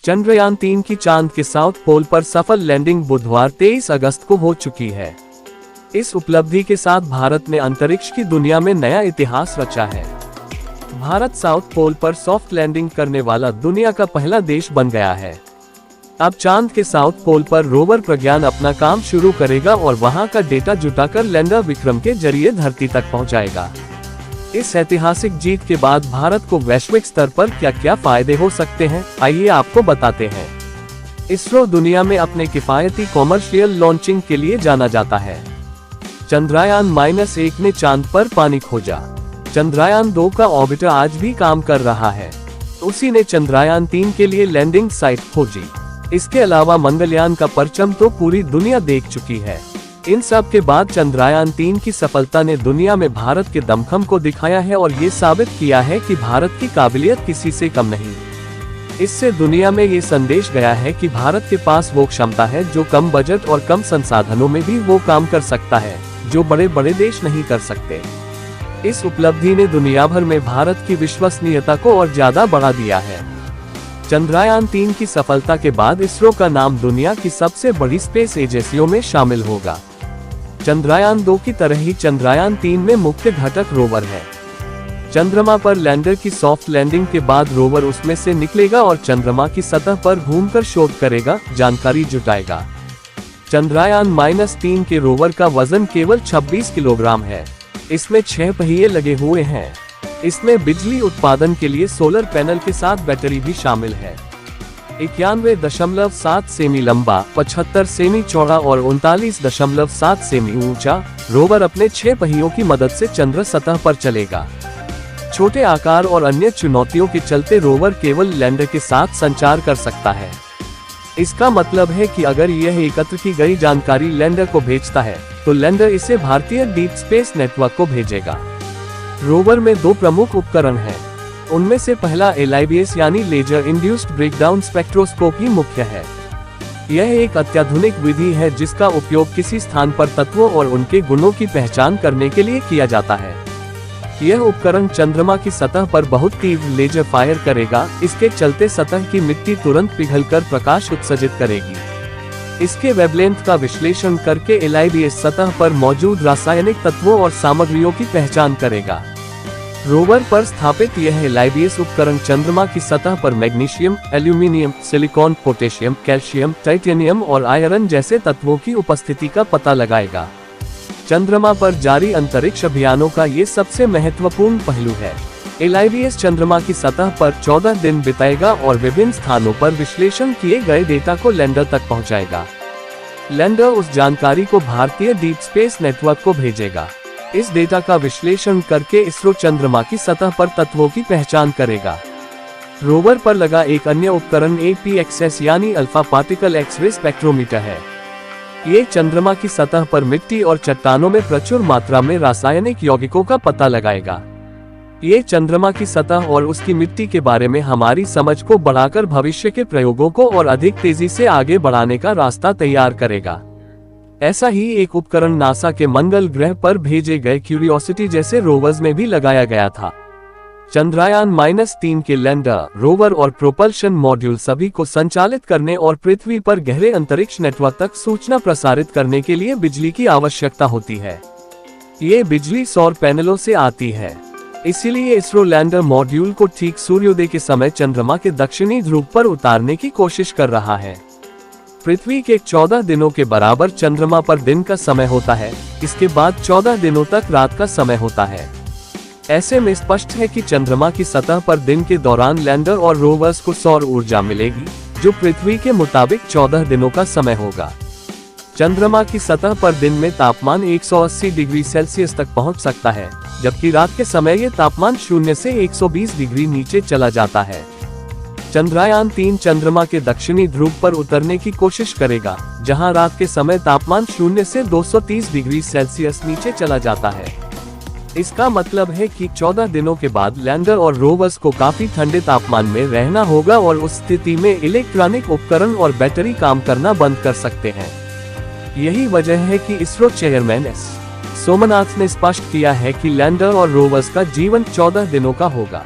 चंद्रयान-3 की चांद के साउथ पोल पर सफल लैंडिंग बुधवार 23 अगस्त को हो चुकी है। इस उपलब्धि के साथ भारत ने अंतरिक्ष की दुनिया में नया इतिहास रचा है। भारत साउथ पोल पर सॉफ्ट लैंडिंग करने वाला दुनिया का पहला देश बन गया है। अब चांद के साउथ पोल पर रोवर प्रज्ञान अपना काम शुरू करेगा और वहां का डेटा जुटाकर लैंडर विक्रम के जरिए धरती तक पहुंचाएगा। इस ऐतिहासिक जीत के बाद भारत को वैश्विक स्तर पर क्या क्या फायदे हो सकते हैं, आइए आपको बताते हैं। इसरो दुनिया में अपने किफायती कॉमर्शियल लॉन्चिंग के लिए जाना जाता है। चंद्रयान-1 ने चांद पर पानी खोजा। चंद्रयान-2 का ऑर्बिटर आज भी काम कर रहा है। उसी ने चंद्रयान-3 के लिए लैंडिंग साइट खोजी। इसके अलावा मंगलयान का परचम तो पूरी दुनिया देख चुकी है। इन सब के बाद चंद्रयान-3 की सफलता ने दुनिया में भारत के दमखम को दिखाया है और ये साबित किया है कि भारत की काबिलियत किसी से कम नहीं। इससे दुनिया में ये संदेश गया है कि भारत के पास वो क्षमता है जो कम बजट और कम संसाधनों में भी वो काम कर सकता है जो बड़े बड़े देश नहीं कर सकते। इस उपलब्धि ने दुनिया भर में भारत की विश्वसनीयता को और ज्यादा बढ़ा दिया है। चंद्रयान-3 की सफलता के बाद इसरो का नाम दुनिया की सबसे बड़ी स्पेस एजेंसियों में शामिल होगा। चंद्रयान-2 की तरह ही चंद्रयान-3 में मुख्य घटक रोवर है। चंद्रमा पर लैंडर की सॉफ्ट लैंडिंग के बाद रोवर उसमें से निकलेगा और चंद्रमा की सतह पर घूमकर शोध करेगा, जानकारी जुटाएगा। चंद्रयान-3 के रोवर का वजन केवल 26 किलोग्राम है। इसमें 6 पहिए लगे हुए हैं। इसमें बिजली उत्पादन के लिए सोलर पैनल के साथ बैटरी भी शामिल है। 91.7 सेमी लंबा, 75 सेमी चौड़ा और 39.7 सेमी ऊंचा रोवर अपने 6 पहियों की मदद से चंद्र सतह पर चलेगा। छोटे आकार और अन्य चुनौतियों के चलते रोवर केवल लैंडर के साथ संचार कर सकता है। इसका मतलब है कि अगर यह एकत्र की गई जानकारी लैंडर को भेजता है तो लैंडर इसे भारतीय डीप स्पेस नेटवर्क को भेजेगा। रोवर में 2 प्रमुख उपकरण हैं। उनमें से पहला LIBS यानी लेजर इंड्यूस्ड ब्रेकडाउन स्पेक्ट्रोस्कोपी मुख्य है। यह एक अत्याधुनिक विधि है जिसका उपयोग किसी स्थान पर तत्वों और उनके गुणों की पहचान करने के लिए किया जाता है। यह उपकरण चंद्रमा की सतह पर बहुत तीव्र लेजर फायर करेगा। इसके चलते सतह की मिट्टी तुरंत पिघलकर प्रकाश उत्सर्जित करेगी। इसके वेवलेंथ का विश्लेषण करके LIBS सतह पर मौजूद रासायनिक तत्वों और सामग्रियों की पहचान करेगा। रोवर पर स्थापित यह LIBS उपकरण चंद्रमा की सतह पर magnesium, aluminium, silicon, potassium, calcium, titanium और आयरन जैसे तत्वों की उपस्थिति का पता लगाएगा। चंद्रमा पर जारी अंतरिक्ष अभियानों का ये सबसे महत्वपूर्ण पहलू है। LIBS चंद्रमा की सतह पर 14 दिन बिताएगा और विभिन्न स्थानों पर विश्लेषण किए गए डेटा को लैंडर तक पहुंचाएगा। लैंडर उस जानकारी को भारतीय डीप स्पेस नेटवर्क को भेजेगा। इस डेटा का विश्लेषण करके इसरो चंद्रमा की सतह पर तत्वों की पहचान करेगा। रोवर पर लगा एक अन्य उपकरण APXS यानी अल्फा पार्टिकल एक्स-रे स्पेक्ट्रोमीटर है। ये चंद्रमा की सतह पर मिट्टी और चट्टानों में प्रचुर मात्रा में रासायनिक यौगिकों का पता लगाएगा। ये चंद्रमा की सतह और उसकी मिट्टी के बारे में हमारी समझ को बढ़ाकर भविष्य के प्रयोगों को और अधिक तेजी से आगे बढ़ाने का रास्ता तैयार करेगा। ऐसा ही एक उपकरण नासा के मंगल ग्रह पर भेजे गए क्यूरियोसिटी जैसे रोवर्स में भी लगाया गया था। चंद्रयान-3 के लैंडर, रोवर और प्रोपल्शन मॉड्यूल सभी को संचालित करने और पृथ्वी पर गहरे अंतरिक्ष नेटवर्क तक सूचना प्रसारित करने के लिए बिजली की आवश्यकता होती है। ये बिजली सौर पैनलों से आती है। इसीलिए इसरो लैंडर मॉड्यूल को ठीक सूर्योदय के समय चंद्रमा के दक्षिणी ध्रुव पर उतारने की कोशिश कर रहा है। पृथ्वी के 14 दिनों के बराबर चंद्रमा पर दिन का समय होता है। इसके बाद 14 दिनों तक रात का समय होता है। ऐसे में स्पष्ट है कि चंद्रमा की सतह पर दिन के दौरान लैंडर और रोवर्स को सौर ऊर्जा मिलेगी जो पृथ्वी के मुताबिक 14 दिनों का समय होगा। चंद्रमा की सतह पर दिन में तापमान 180 डिग्री सेल्सियस तक पहुंच सकता है, जबकि रात के समय ये तापमान 0 से 120 डिग्री नीचे चला जाता है। चंद्रयान-3 चंद्रमा के दक्षिणी ध्रुव पर उतरने की कोशिश करेगा, जहां रात के समय तापमान 0 से 230 डिग्री सेल्सियस नीचे चला जाता है। इसका मतलब है कि 14 दिनों के बाद लैंडर और रोवर्स को काफी ठंडे तापमान में रहना होगा और उस स्थिति में इलेक्ट्रॉनिक उपकरण और बैटरी काम करना बंद कर सकते हैं। यही वजह है कि इसरो चेयरमैन एस. सोमनाथ ने स्पष्ट किया है कि लैंडर और रोवर्स का जीवन 14 दिनों का होगा।